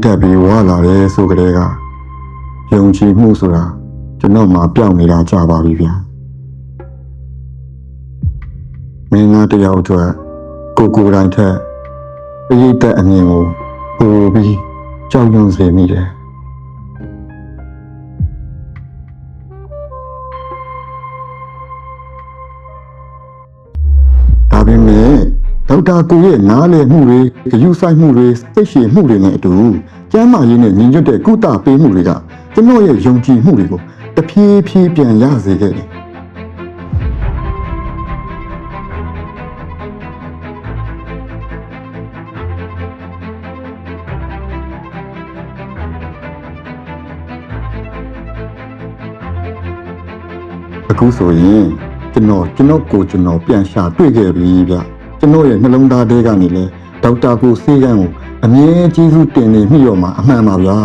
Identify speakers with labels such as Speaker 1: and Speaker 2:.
Speaker 1: တက်ပြီးဝါလာတယ်ဆိုကြတဲ့ကယုံကြည်မှုဆိုတာကျွန်တော်မှပြောင်းနေတာကြာပါပြီဗျာမင်းသားတယောက်အတွက်ကိုတိုင်းထက်ပရိသတ်အမြင်ကိုပိုပြီးကြောက်ရွံ့စေမိတယ်ဒါပေမဲ့ဒေါက်တာကိုရဲ့နားလည်မှုတွေဂရုစိုက်မှုတွေစိတ်ရှည်မှုတွေနဲ့အတူကျမ်းမာရေးနဲ့ညီညွတ်တဲ့ကုသပေးမှုတွေကကျွန်တော်ရဲ့ယုံကြည်မှုတွေကိုတဖြည်းဖြည်းပြန်ရစေခဲ့တယ်အခုဆိုရင်ကျွန်တော်ပြန်ရှာတွေ့ခဲ့ပြီဗျကျွန်တော်ရဲ့နှလုံးသားထဲကနေလဲဒေါက်တာကိုစေးကန်းကိုအမြဲကျေးဇူးတင်နေမိတော့မှအမှန်ပါဗျာ